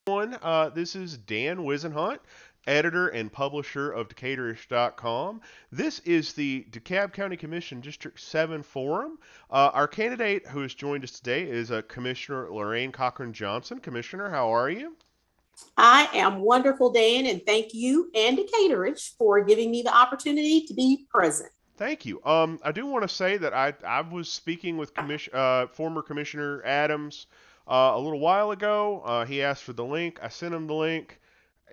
This is Dan Wisenhunt, editor and publisher of Decatorish.com. This is the DeKalb County Commission District 7 Forum. Our candidate who has joined us today is Commissioner Lorraine Cochran Johnson. Commissioner, how are you? I am wonderful, Dan, and thank you and Decatorish for giving me the opportunity to be present. Thank you. I do want to say that I was speaking with former Commissioner Adams a little while ago. He asked for the link. I sent him the link.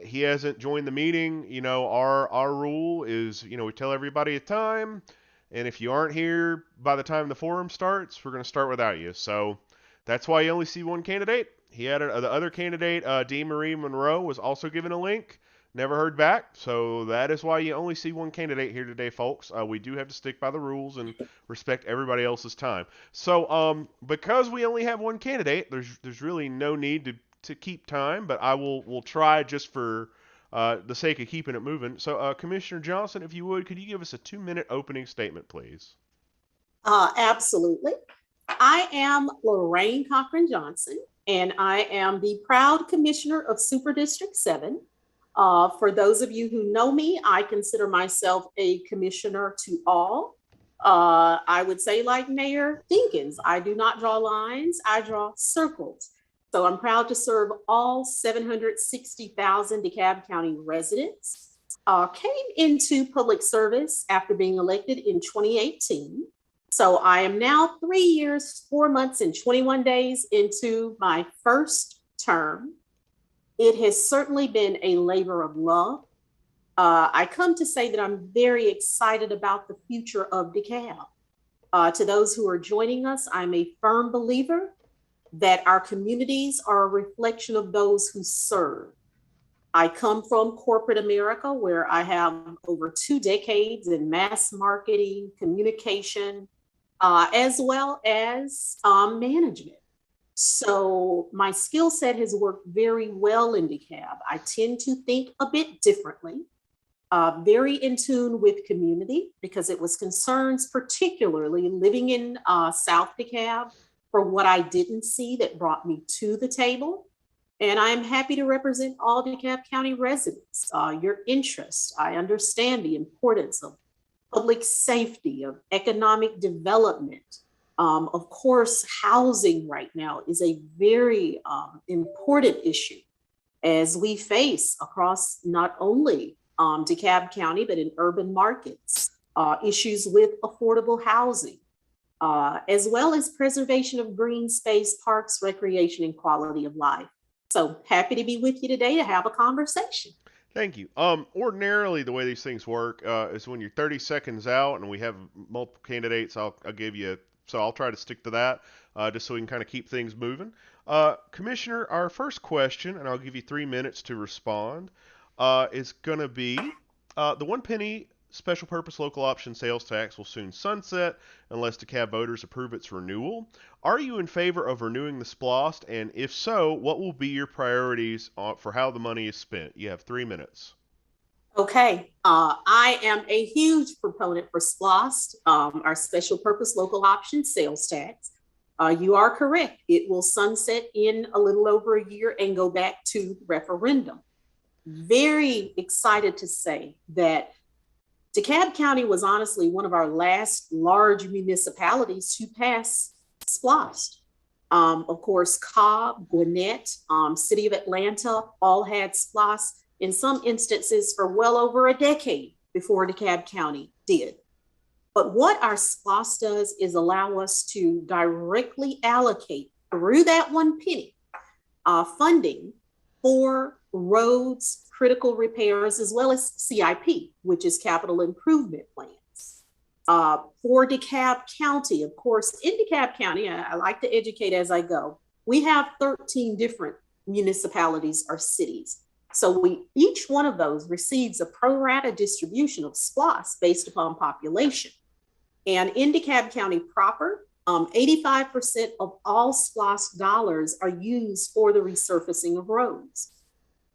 He hasn't joined the meeting. Our rule is, we tell everybody a time, and if you aren't here by the time the forum starts, we're going to start without you. So that's why you only see one candidate. He had the other candidate, Dee Marie Monroe, was also given a link. Never heard back, so that is why you only see one candidate here today, folks. We do have to stick by the rules and respect everybody else's time. So, because we only have one candidate, there's really no need to keep time, but will try just for the sake of keeping it moving. So, Commissioner Johnson, if you would, could you give us a 2-minute opening statement, please? Absolutely. I am Lorraine Cochran Johnson, and I am the proud commissioner of Super District 7. For those of you who know me, I consider myself a commissioner to all. I would say, like Mayor Dinkins, I do not draw lines, I draw circles. So I'm proud to serve all 760,000 DeKalb County residents. Came into public service after being elected in 2018. So I am now 3 years, 4 months, and 21 days into my first term. It has certainly been a labor of love. I come to say that I'm very excited about the future of DeKalb. To those who are joining us, I'm a firm believer that our communities are a reflection of those who serve. I come from corporate America, where I have over 2 decades in mass marketing, communication, as well as management. So my skill set has worked very well in DeKalb. I tend to think a bit differently, very in tune with community, because it was concerns, particularly living in South DeKalb, for what I didn't see that brought me to the table. And I'm happy to represent all DeKalb County residents. Your interests, I understand the importance of public safety, of economic development. Of course, housing right now is a very important issue as we face across not only DeKalb County, but in urban markets, issues with affordable housing, as well as preservation of green space, parks, recreation, and quality of life. So happy to be with you today to have a conversation. Thank you. Ordinarily, the way these things work is when you're 30 seconds out and we have multiple candidates, I'll give you. So I'll try to stick to that, just so we can kind of keep things moving. Commissioner, our first question, and I'll give you 3 minutes to respond, is going to be the 1 penny special purpose local option sales tax will soon sunset unless DeKalb voters approve its renewal. Are you in favor of renewing the SPLOST? And if so, what will be your priorities for how the money is spent? You have 3 minutes. Okay, I am a huge proponent for SPLOST, our special purpose local option sales tax. You are correct. It will sunset in a little over a year and go back to referendum. Very excited to say that DeKalb County was honestly one of our last large municipalities to pass SPLOST. Of course, Cobb, Gwinnett, City of Atlanta all had SPLOST in some instances for well over a decade before DeKalb County did. But what our SPLOST does is allow us to directly allocate through that 1 penny funding for roads, critical repairs, as well as CIP, which is capital improvement plans. For DeKalb County, of course, in DeKalb County, I like to educate as I go. We have 13 different municipalities or cities. So each one of those receives a pro rata distribution of SPLOST based upon population. And in DeKalb County proper, 85% of all SPLOST dollars are used for the resurfacing of roads.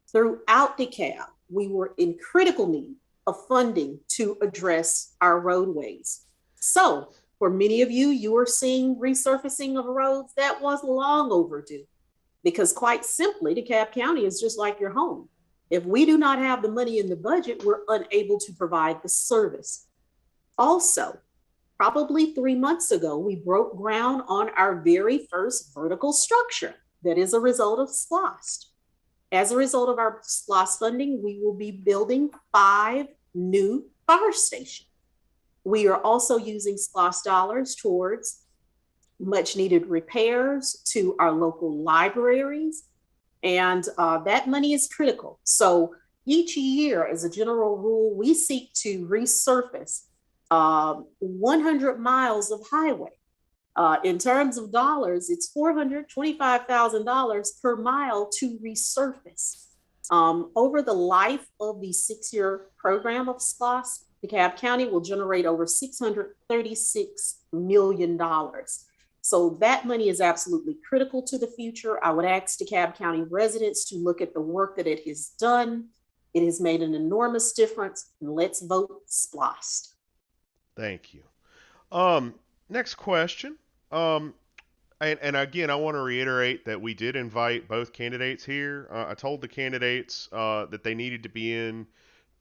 Throughout DeKalb, we were in critical need of funding to address our roadways. So for many of you, you are seeing resurfacing of roads that was long overdue. because quite simply, DeKalb County is just like your home. If we do not have the money in the budget, we're unable to provide the service. Also, probably 3 months ago, we broke ground on our very first vertical structure that is a result of SPLOST. As a result of our SPLOST funding, we will be building 5 new fire stations. We are also using SPLOST dollars towards much needed repairs to our local libraries, and that money is critical. So each year, as a general rule, we seek to resurface 100 miles of highway. In terms of dollars, it's $425,000 per mile to resurface. Over the life of the 6-year program of SPLOST, DeKalb County will generate over $636 million. So that money is absolutely critical to the future. I would ask DeKalb County residents to look at the work that it has done. It has made an enormous difference, and let's vote SPLOST. Thank you. Next question. And again, I want to reiterate that we did invite both candidates here. I told the candidates that they needed to be in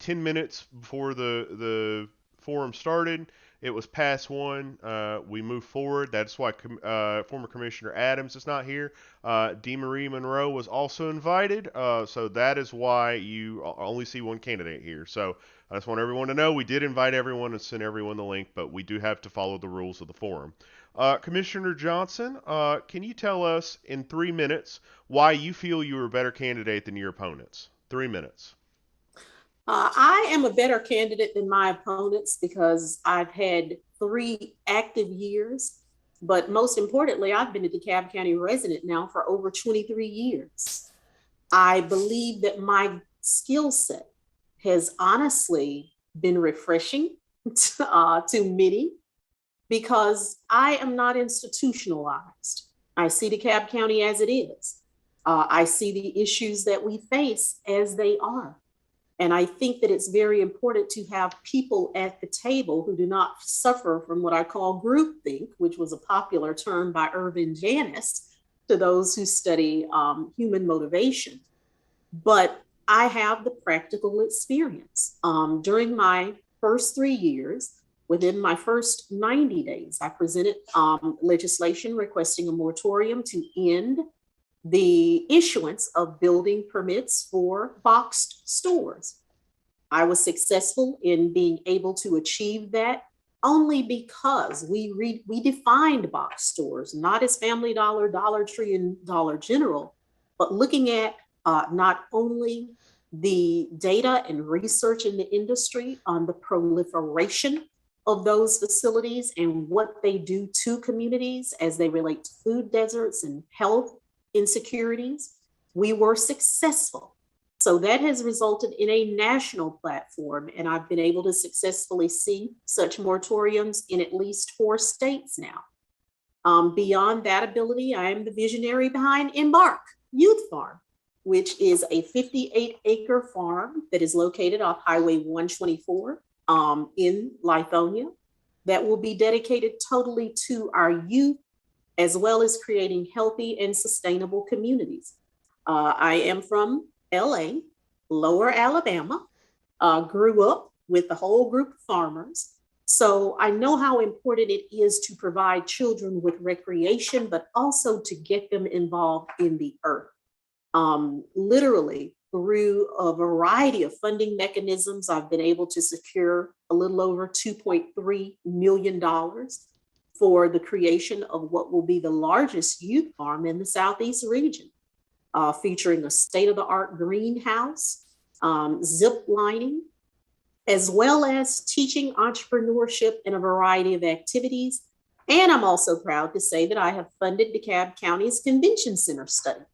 10 minutes before the forum started. It was past 1. We moved forward. That's why former Commissioner Adams is not here. DeMarie Monroe was also invited. So that is why you only see one candidate here. So I just want everyone to know we did invite everyone and send everyone the link, but we do have to follow the rules of the forum. Commissioner Johnson, can you tell us in 3 minutes why you feel you are a better candidate than your opponents? 3 minutes. I am a better candidate than my opponents because I've had 3 active years, but most importantly, I've been a DeKalb County resident now for over 23 years. I believe that my skill set has honestly been refreshing to many because I am not institutionalized. I see DeKalb County as it is. I see the issues that we face as they are. And I think that it's very important to have people at the table who do not suffer from what I call groupthink, which was a popular term by Irvin Janis to those who study human motivation. But I have the practical experience. During my first 3 years, within my first 90 days, I presented legislation requesting a moratorium to end the issuance of building permits for boxed stores. I was successful in being able to achieve that only because we defined box stores, not as Family Dollar, Dollar Tree, and Dollar General, but looking at not only the data and research in the industry on the proliferation of those facilities and what they do to communities as they relate to food deserts and health insecurities. We were successful. So that has resulted in a national platform, and I've been able to successfully see such moratoriums in at least 4 states now. Beyond that ability, I am the visionary behind Embark Youth Farm, which is a 58-acre farm that is located off Highway 124 in Lithonia that will be dedicated totally to our youth, as well as creating healthy and sustainable communities. I am from LA, Lower Alabama, grew up with the whole group of farmers. So I know how important it is to provide children with recreation, but also to get them involved in the earth. Literally, through a variety of funding mechanisms, I've been able to secure a little over $2.3 million for the creation of what will be the largest youth farm in the Southeast region, featuring a state-of-the-art greenhouse, zip lining, as well as teaching entrepreneurship in a variety of activities. And I'm also proud to say that I have funded DeKalb County's convention center study,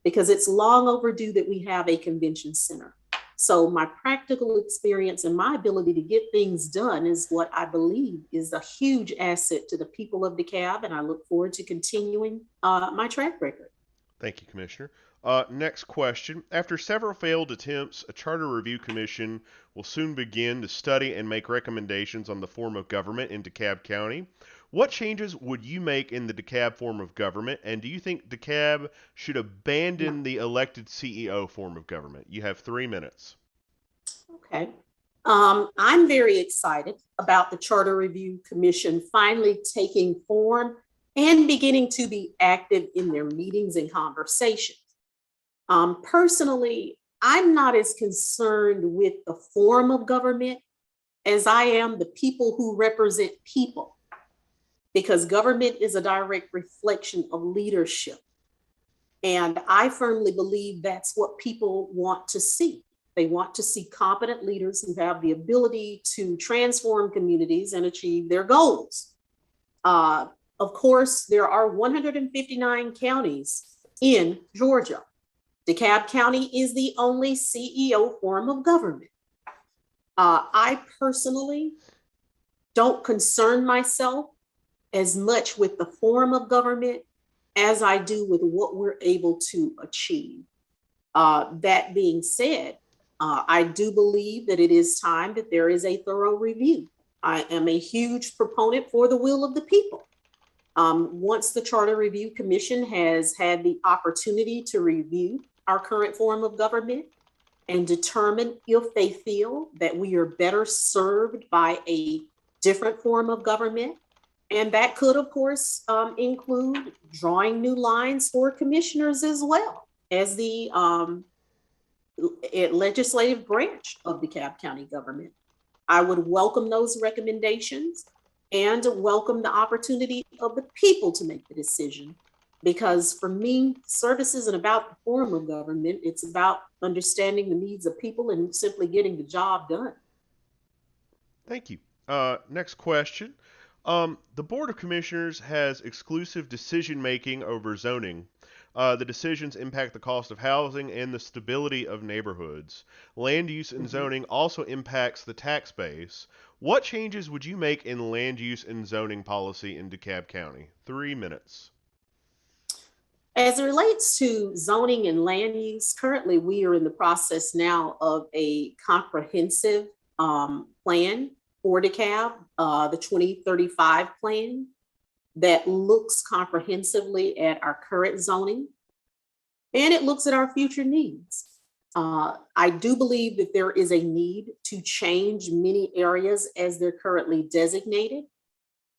because it's long overdue that we have a convention center. So my practical experience and my ability to get things done is what I believe is a huge asset to the people of DeKalb, and I look forward to continuing my track record. Thank you, Commissioner. Next question. After several failed attempts, a charter review commission will soon begin to study and make recommendations on the form of government in DeKalb County. What changes would you make in the DeKalb form of government, and do you think DeKalb should abandon the elected CEO form of government? You have 3 minutes. Okay. I'm very excited about the Charter Review Commission finally taking form and beginning to be active in their meetings and conversations. Personally, I'm not as concerned with the form of government as I am the people who represent people, because government is a direct reflection of leadership. And I firmly believe that's what people want to see. They want to see competent leaders who have the ability to transform communities and achieve their goals. Of course, there are 159 counties in Georgia. DeKalb County is the only CEO form of government. I personally don't concern myself as much with the form of government as I do with what we're able to achieve. That being said, I do believe that it is time that there is a thorough review. I am a huge proponent for the will of the people. Once the Charter Review Commission has had the opportunity to review our current form of government and determine if they feel that we are better served by a different form of government, and that could, of course, include drawing new lines for commissioners as well as the legislative branch of DeKalb County government. I would welcome those recommendations and welcome the opportunity of the people to make the decision. Because for me, service isn't about the form of government, it's about understanding the needs of people and simply getting the job done. Thank you. Next question. The Board of Commissioners has exclusive decision making over zoning. The decisions impact the cost of housing and the stability of neighborhoods. Land use and Mhm. zoning also impacts the tax base. What changes would you make in land use and zoning policy in DeKalb County? 3 minutes. As it relates to zoning and land use, currently we are in the process now of a comprehensive plan for DeKalb, the 2035 plan that looks comprehensively at our current zoning and it looks at our future needs. I do believe that there is a need to change many areas as they're currently designated,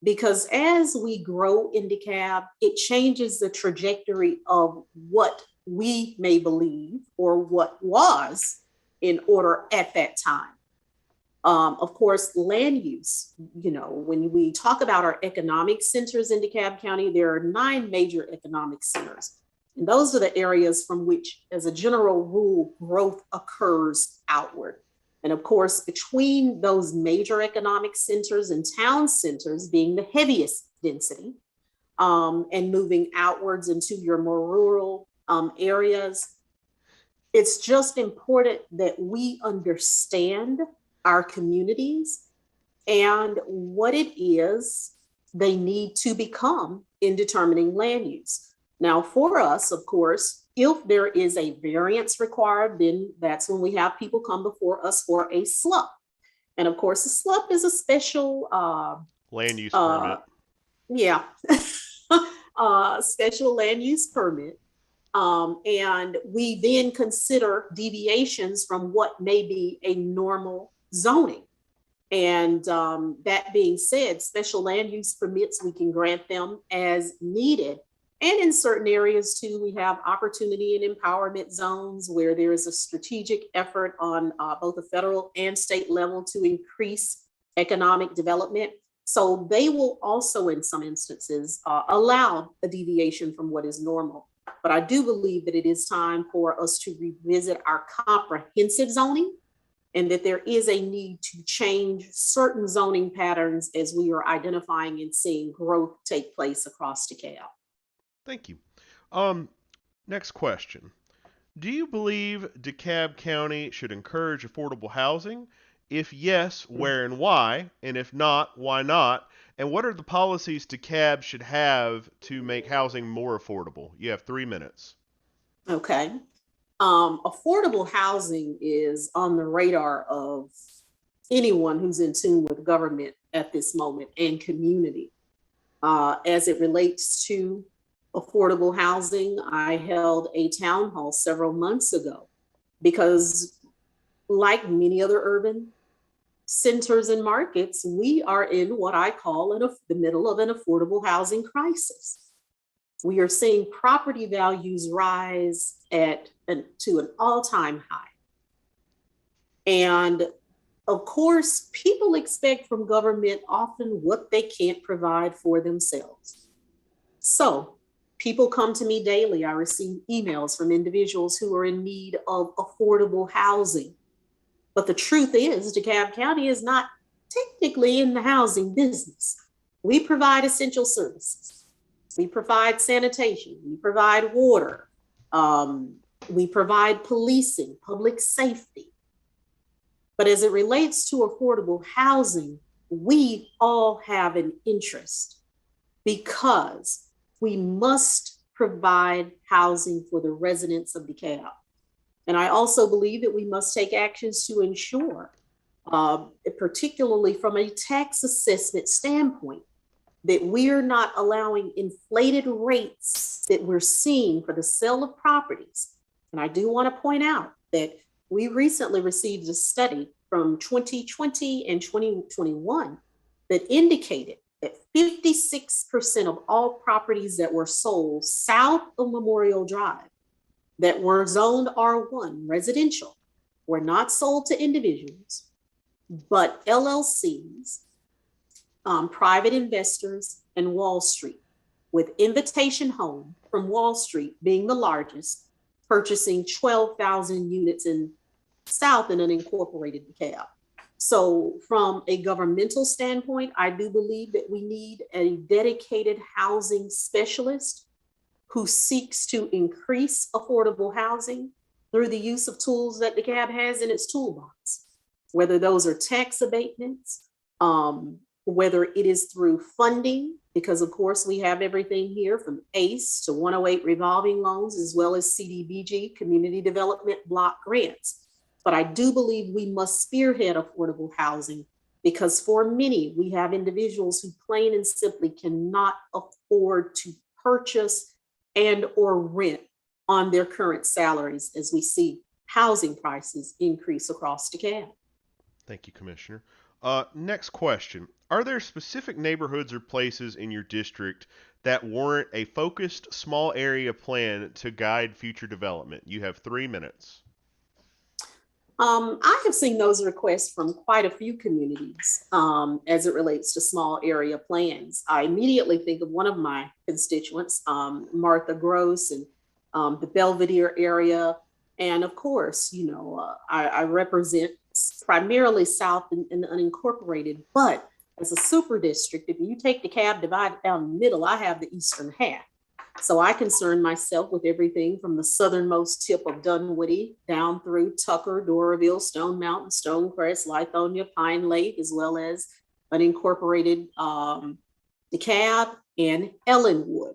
because as we grow in DeKalb, it changes the trajectory of what we may believe or what was in order at that time. Of course, land use, when we talk about our economic centers in DeKalb County, there are 9 major economic centers. And those are the areas from which, as a general rule, growth occurs outward. And of course, between those major economic centers and town centers being the heaviest density, and moving outwards into your more rural areas, it's just important that we understand our communities and what it is they need to become in determining land use. Now, for us, of course, if there is a variance required, then that's when we have people come before us for a SLUP. And of course, a SLUP is a special, Land use uh, permit. yeah, special land use permit. And we then consider deviations from what may be a normal zoning. And that being said, special land use permits, we can grant them as needed. And in certain areas too, we have opportunity and empowerment zones where there is a strategic effort on both the federal and state level to increase economic development. So they will also, in some instances, allow a deviation from what is normal. But I do believe that it is time for us to revisit our comprehensive zoning and that there is a need to change certain zoning patterns as we are identifying and seeing growth take place across DeKalb. Thank you. Next question. Do you believe DeKalb County should encourage affordable housing? If yes, where and why? And if not, why not? And what are the policies DeKalb should have to make housing more affordable? You have 3 minutes. Okay. Affordable housing is on the radar of anyone who's in tune with government at this moment and community. As it relates to affordable housing, I held a town hall several months ago because, like many other urban centers and markets, we are in what I call the middle of an affordable housing crisis. We are seeing property values rise to an all-time high. And of course, people expect from government often what they can't provide for themselves. So people come to me daily. I receive emails from individuals who are in need of affordable housing. But the truth is, DeKalb County is not technically in the housing business. We provide essential services. We provide sanitation. We provide water. We provide policing, public safety. But as it relates to affordable housing, we all have an interest because we must provide housing for the residents of DeKalb. And I also believe that we must take actions to ensure, particularly from a tax assessment standpoint, that we're not allowing inflated rates that we're seeing for the sale of properties. And I do want to point out that we recently received a study from 2020 and 2021 that indicated that 56% of all properties that were sold south of Memorial Drive that were zoned R1 residential were not sold to individuals, but LLCs, private investors, and Wall Street, with Invitation Home from Wall Street being the largest, purchasing 12,000 units in South and unincorporated DeKalb. So from a governmental standpoint, I do believe that we need a dedicated housing specialist who seeks to increase affordable housing through the use of tools that DeKalb has in its toolbox, whether those are tax abatements, whether it is through funding, because of course we have everything here from ACE to 108 revolving loans, as well as CDBG, Community Development Block Grants. But I do believe we must spearhead affordable housing because for many, we have individuals who plain and simply cannot afford to purchase and or rent on their current salaries as we see housing prices increase across DeKalb. Thank you, Commissioner. Next question. Are there specific neighborhoods or places in your district that warrant a focused small area plan to guide future development? You have 3 minutes. I have seen those requests from quite a few communities as it relates to small area plans. I immediately think of one of my constituents, Martha Gross, and the Belvedere area. And of course, you know, I represent primarily South and unincorporated, but as a super district, if you take DeKalb, divide it down the middle, I have the eastern half. So I concern myself with everything from the southernmost tip of Dunwoody down through Tucker, Doraville, Stone Mountain, Stonecrest, Lithonia, Pine Lake, as well as unincorporated DeKalb and Ellenwood.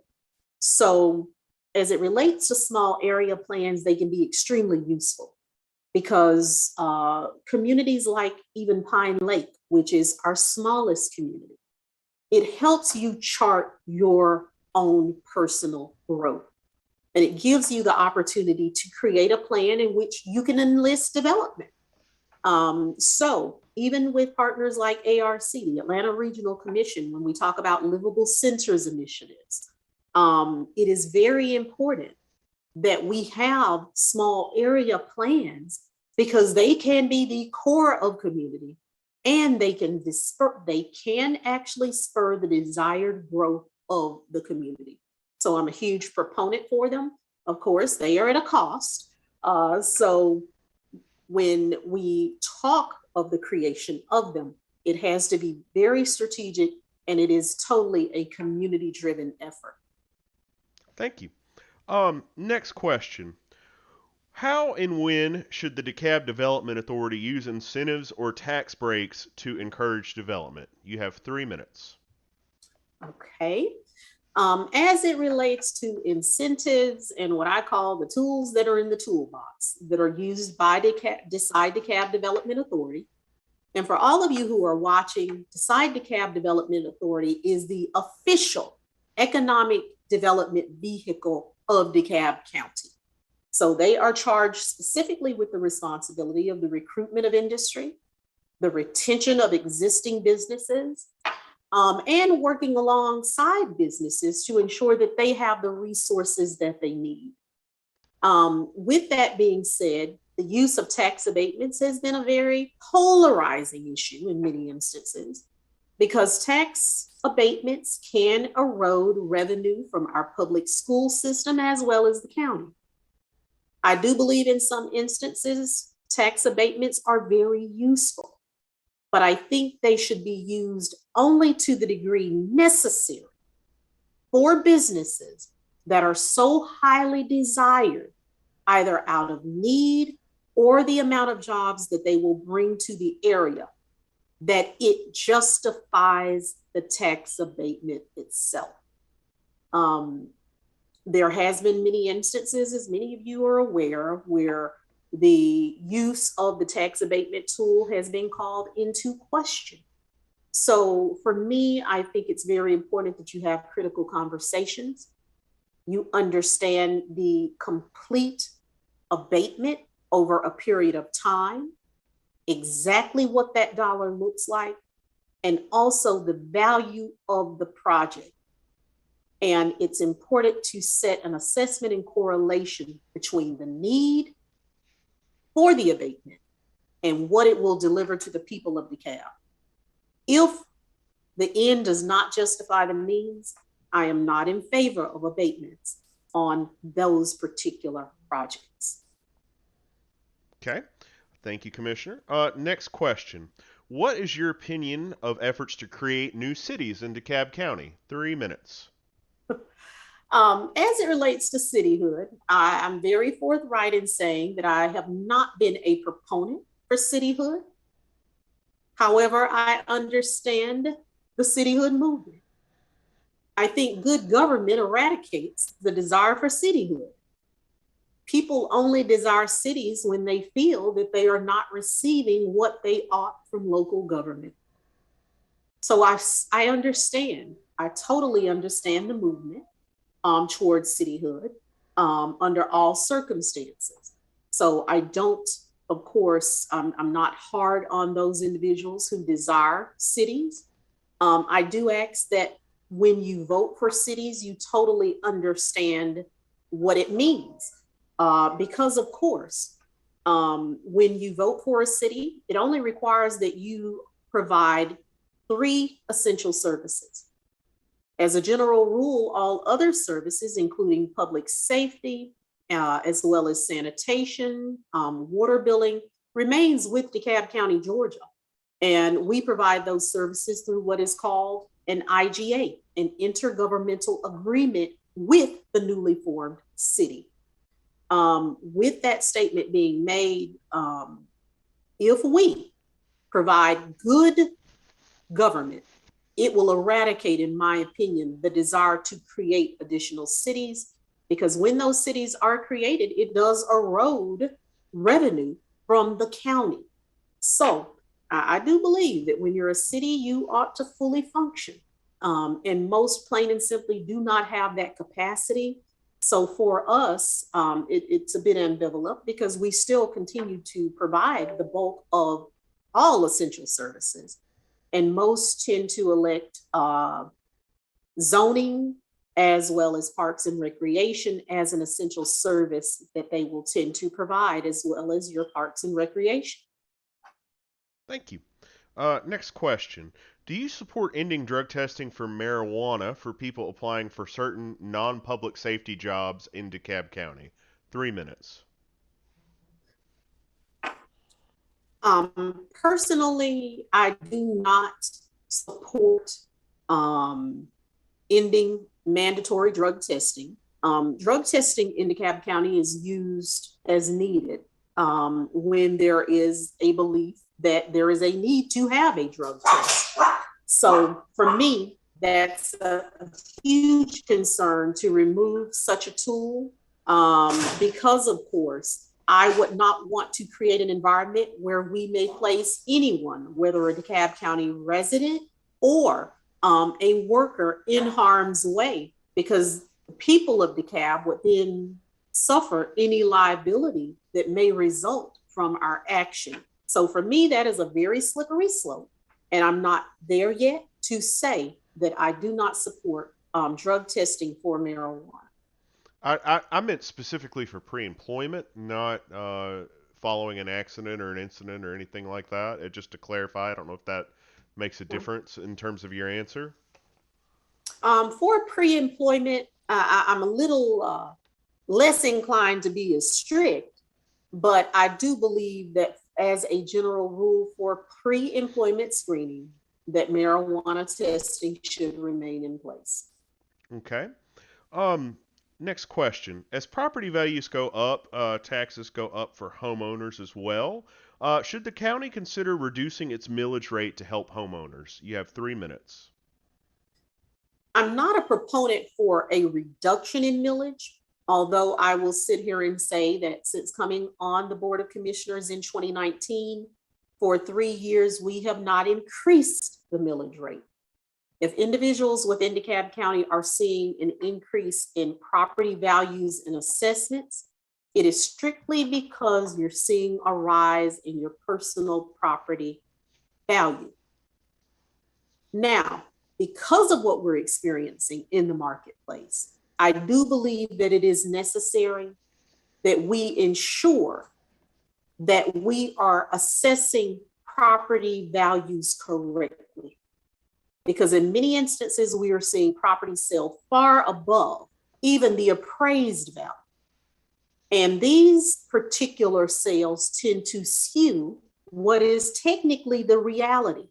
So as it relates to small area plans, they can be extremely useful because communities like even Pine Lake, which is our smallest community, it helps you chart your own personal growth. And it gives you the opportunity to create a plan in which you can enlist development. So even with partners like ARC, the Atlanta Regional Commission, when we talk about livable centers initiatives, it is very important that we have small area plans because they can be the core of community and they can actually spur the desired growth of the community. So I'm a huge proponent for them. Of course, they are at a cost. So when we talk of the creation of them, it has to be very strategic and it is totally a community-driven effort. Thank you. Next question. How and when should the DeKalb Development Authority use incentives or tax breaks to encourage development? You have 3 minutes. Okay. As it relates to incentives and what I call the tools that are in the toolbox that are used by DeKalb Development Authority, And for all of you who are watching, DeKalb Development Authority is the official economic development vehicle of DeKalb County. So they are charged specifically with the responsibility of the recruitment of industry, the retention of existing businesses, and working alongside businesses to ensure that they have the resources that they need. With that being said, the use of tax abatements has been a very polarizing issue in many instances because tax abatements can erode revenue from our public school system as well as the county. I do believe in some instances, tax abatements are very useful, but I think they should be used only to the degree necessary for businesses that are so highly desired, either out of need or the amount of jobs that they will bring to the area, that it justifies the tax abatement itself. There has been many instances, as many of you are aware, where the use of the tax abatement tool has been called into question. So for me, I think it's very important that you have critical conversations. You understand the complete abatement over a period of time, exactly what that dollar looks like, and also the value of the project. And it's important to set an assessment and correlation between the need for the abatement and what it will deliver to the people of DeKalb. If the end does not justify the means, I am not in favor of abatements on those particular projects. Okay. Thank you, Commissioner. Next question. What is your opinion of efforts to create new cities in DeKalb County? 3 minutes. As it relates to cityhood, I'm very forthright in saying that I have not been a proponent for cityhood. However, I understand the cityhood movement. I think good government eradicates the desire for cityhood. People only desire cities when they feel that they are not receiving what they ought from local government. So I understand, I totally understand the movement towards cityhood under all circumstances. So I don't, of course, I'm not hard on those individuals who desire cities. I do ask that when you vote for cities, you totally understand what it means. Because of course, when you vote for a city, it only requires that you provide 3 essential services. As a general rule, all other services, including public safety, as well as sanitation, water billing, remains with DeKalb County, Georgia. And we provide those services through what is called an IGA, an intergovernmental agreement with the newly formed city. With that statement being made, if we provide good government, it will eradicate, in my opinion, the desire to create additional cities, because when those cities are created, it does erode revenue from the county. So I do believe that when you're a city, you ought to fully function. And most plain and simply do not have that capacity. So for us, it's a bit ambivalent because we still continue to provide the bulk of all essential services. And most tend to elect zoning as well as parks and recreation as an essential service that they will tend to provide, as well as your parks and recreation. Thank you. Next question. Do you support ending drug testing for marijuana for people applying for certain non-public safety jobs in DeKalb County? 3 minutes. Personally, I do not support ending mandatory drug testing. Drug testing in DeKalb County is used as needed when there is a belief that there is a need to have a drug test. So for me, that's a huge concern to remove such a tool because, of course, I would not want to create an environment where we may place anyone, whether a DeKalb County resident or a worker, in harm's way, because the people of DeKalb would then suffer any liability that may result from our action. So for me, that is a very slippery slope. And I'm not there yet to say that I do not support drug testing for marijuana. I meant specifically for pre-employment, not following an accident or an incident or anything like that. Just to clarify, I don't know if that makes a difference in terms of your answer. For pre-employment, I'm a little less inclined to be as strict, but I do believe that as a general rule for pre-employment screening, that marijuana testing should remain in place. Okay. Um, Next question. As property values go up, taxes go up for homeowners as well. Should the county consider reducing its millage rate to help homeowners? You have 3 minutes. I'm not a proponent for a reduction in millage, although I will sit here and say that since coming on the Board of Commissioners in 2019, for 3 years, we have not increased the millage rate. If individuals within DeKalb County are seeing an increase in property values and assessments, it is strictly because you're seeing a rise in your personal property value. Now, because of what we're experiencing in the marketplace, I do believe that it is necessary that we ensure that we are assessing property values correctly. Because in many instances, we are seeing property sell far above even the appraised value. And these particular sales tend to skew what is technically the reality,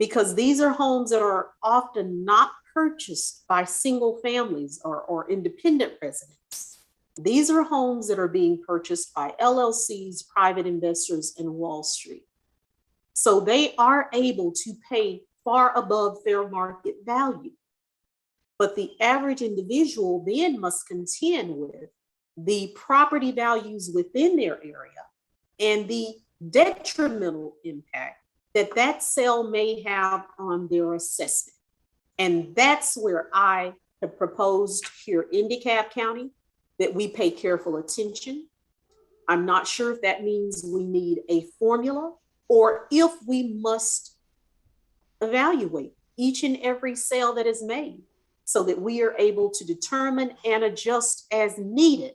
because these are homes that are often not purchased by single families or independent residents. These are homes that are being purchased by LLCs, private investors, and Wall Street. So they are able to pay far above fair market value. But the average individual then must contend with the property values within their area and the detrimental impact that that sale may have on their assessment. And that's where I have proposed here in DeKalb County that we pay careful attention. I'm not sure if that means we need a formula or if we must evaluate each and every sale that is made so that we are able to determine and adjust as needed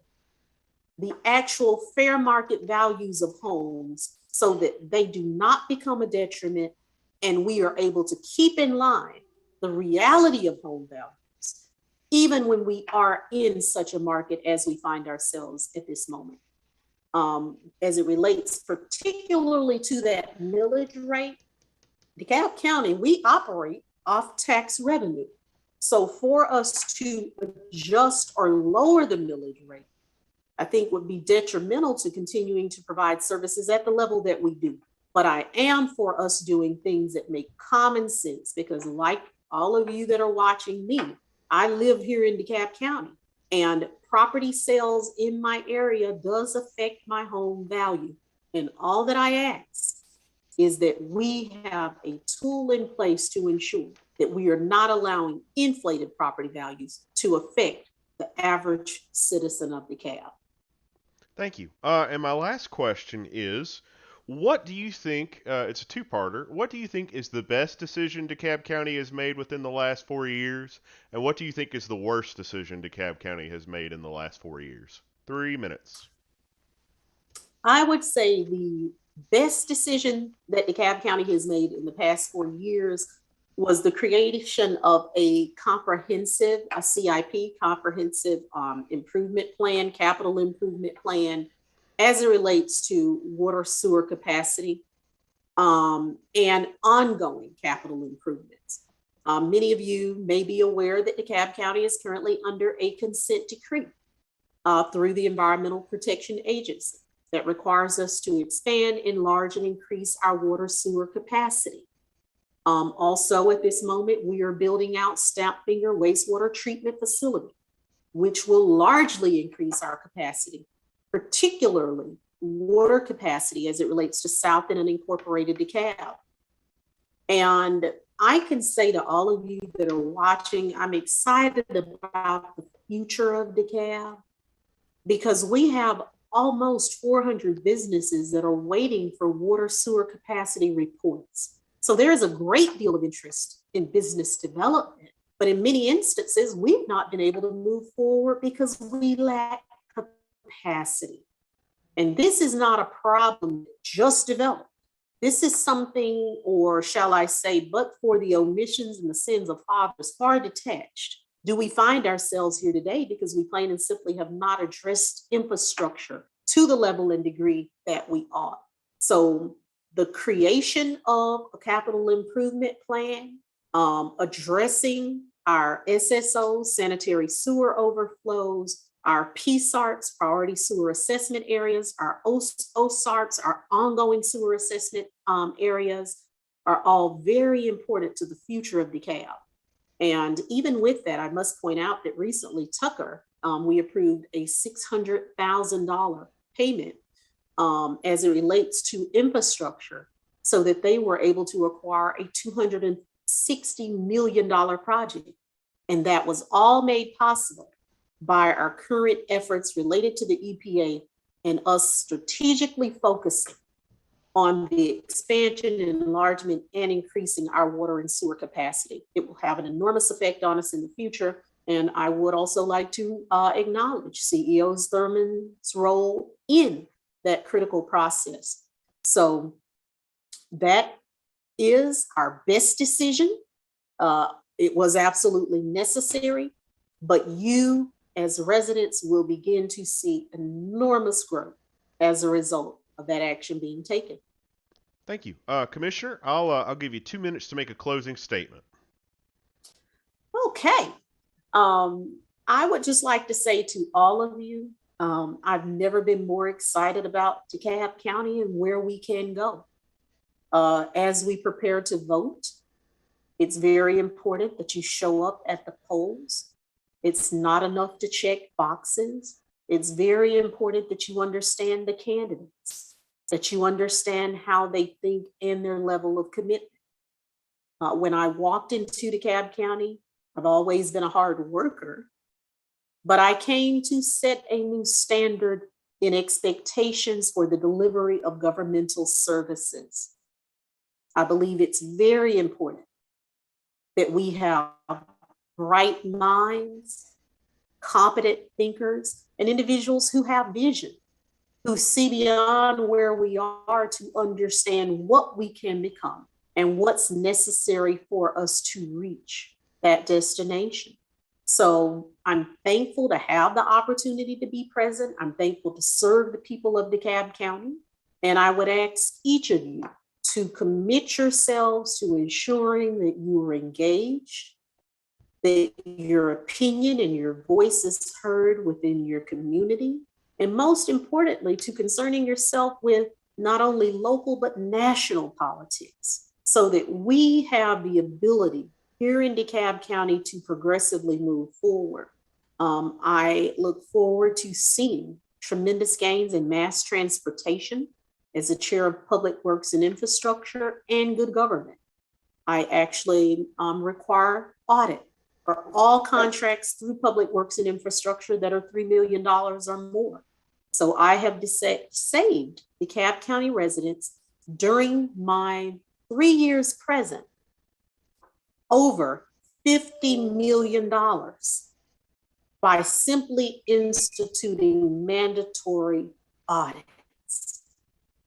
the actual fair market values of homes so that they do not become a detriment and we are able to keep in line the reality of home values, even when we are in such a market as we find ourselves at this moment. As it relates particularly to that millage rate, DeKalb County, we operate off tax revenue. So for us to adjust or lower the millage rate, I think would be detrimental to continuing to provide services at the level that we do. But I am for us doing things that make common sense, because like all of you that are watching me, I live here in DeKalb County, and property sales in my area does affect my home value. And all that I ask is that we have a tool in place to ensure that we are not allowing inflated property values to affect the average citizen of DeKalb. Thank you. And my last question is, what do you think, it's a two-parter, what do you think is the best decision DeKalb County has made within the last 4 years? And what do you think is the worst decision DeKalb County has made in the last 4 years? 3 minutes. I would say the best decision that DeKalb County has made in the past 4 years was the creation of a CIP, comprehensive improvement plan, capital improvement plan, as it relates to water sewer capacity and ongoing capital improvements. Many of you may be aware that DeKalb County is currently under a consent decree through the Environmental Protection Agency that requires us to expand, enlarge, and increase our water sewer capacity. Also, at this moment, we are building out Stampfinger wastewater treatment facility, which will largely increase our capacity, particularly water capacity as it relates to South and unincorporated DeKalb. And I can say to all of you that are watching, I'm excited about the future of DeKalb because we have almost 400 businesses that are waiting for water sewer capacity reports. So there is a great deal of interest in business development, but in many instances, we've not been able to move forward because we lack capacity. And this is not a problem that just developed. This is something, or shall I say, but for the omissions and the sins of fathers far detached, do we find ourselves here today because we plain and simply have not addressed infrastructure to the level and degree that we ought. So the creation of a capital improvement plan, addressing our SSOs, sanitary sewer overflows, our PSARTs, priority sewer assessment areas, our OSARTs, our ongoing sewer assessment areas are all very important to the future of DeKalb. And even with that, I must point out that recently Tucker, we approved a $600,000 payment as it relates to infrastructure so that they were able to acquire a $260 million project. And that was all made possible by our current efforts related to the EPA and us strategically focusing on the expansion and enlargement and increasing our water and sewer capacity. It will have an enormous effect on us in the future. And I would also like to acknowledge CEO Thurman's role in that critical process. So that is our best decision. It was absolutely necessary, but you as residents will begin to see enormous growth as a result of that action being taken. Thank you. Commissioner, I'll give you 2 minutes to make a closing statement. Okay. I would just like to say to all of you, I've never been more excited about DeKalb County and where we can go. As we prepare to vote, it's very important that you show up at the polls. It's not enough to check boxes. It's very important that you understand the candidates, that you understand how they think and their level of commitment. When I walked into DeKalb County, I've always been a hard worker, but I came to set a new standard in expectations for the delivery of governmental services. I believe it's very important that we have bright minds, competent thinkers, and individuals who have vision, who see beyond where we are to understand what we can become and what's necessary for us to reach that destination. So I'm thankful to have the opportunity to be present. I'm thankful to serve the people of DeKalb County. And I would ask each of you to commit yourselves to ensuring that you are engaged, that your opinion and your voice is heard within your community, and most importantly, to concerning yourself with not only local but national politics, so that we have the ability here in DeKalb County to progressively move forward. I look forward to seeing tremendous gains in mass transportation as the chair of Public Works and Infrastructure and Good Government. I actually require audit for all contracts through Public Works and Infrastructure that are $3 million or more. So I have saved DeKalb County residents during my 3 years present over $50 million by simply instituting mandatory audits.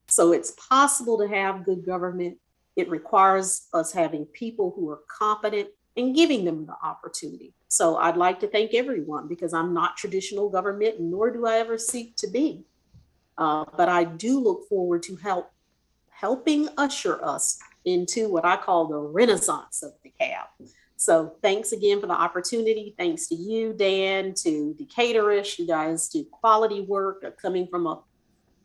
So it's possible to have good government. It requires us having people who are competent and giving them the opportunity. So I'd like to thank everyone because I'm not traditional government, nor do I ever seek to be. But I do look forward to helping usher us into what I call the renaissance of DeKalb. So thanks again for the opportunity. Thanks to you, Dan, to Decatorish. You guys do quality work, coming from a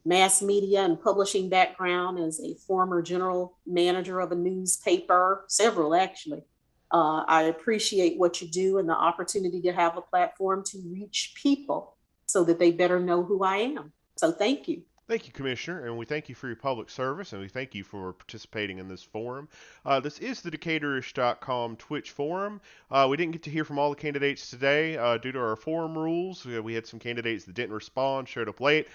mass media and publishing background as a former general manager of a newspaper, several actually. I appreciate what you do and the opportunity to have a platform to reach people so that they better know who I am. So thank you. Thank you, Commissioner, and we thank you for your public service, and we thank you for participating in this forum. This is the Decatorish.com Twitch forum. We didn't get to hear from all the candidates today due to our forum rules. We had some candidates that didn't respond, showed up late.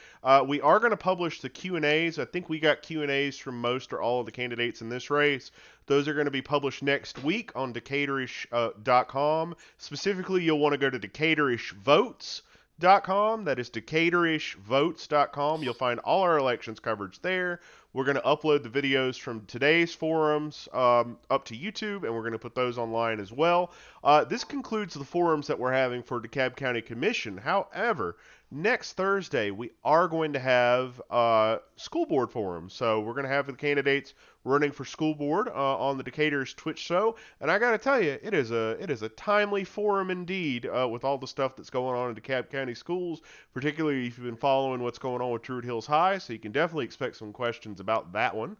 We are going to publish the Q&As. I think we got Q&As from most or all of the candidates in this race. Those are going to be published next week on Decatorish.com. Specifically, you'll want to go to Decatorish Votes. That is DecaturishVotes.com. You'll find all our elections coverage there. We're going to upload the videos from today's forums up to YouTube, and we're going to put those online as well. This concludes the forums that we're having for DeKalb County Commission. However, next Thursday we are going to have school board forums. So we're going to have the candidates running for school board on the Decatur's Twitch show, and I got to tell you, it is a timely forum indeed with all the stuff that's going on in DeKalb County schools, particularly if you've been following what's going on with Druid Hills High. So you can definitely expect some questions about that one.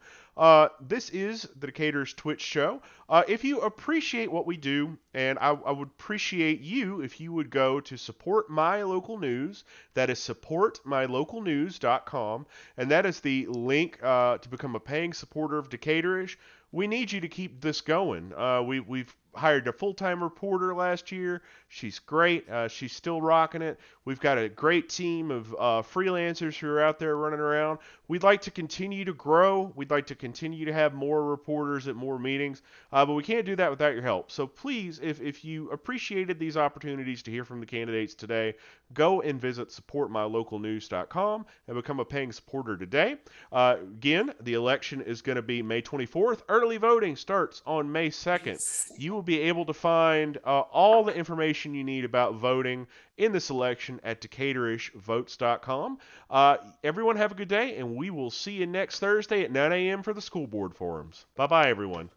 This is the Decatur's Twitch show. If you appreciate what we do, and I would appreciate you if you would go to support my local news. That is supportmylocalnews.com, and that is the link to become a paying supporter of Decatorish. We need you to keep this going. We've hired a full-time reporter last year. She's great. She's still rocking it. We've got a great team of freelancers who are out there running around. We'd like to continue to grow. We'd like to continue to have more reporters at more meetings, but we can't do that without your help. So please, if you appreciated these opportunities to hear from the candidates today, go and visit supportmylocalnews.com and become a paying supporter today. Again, the election is going to be May 24th. Early voting starts on May 2nd. You will be able to find all the information you need about voting in this election at DecaturishVotes.com. Everyone have a good day, and we will see you next Thursday at 9 a.m. for the school board forums. Bye-bye, everyone.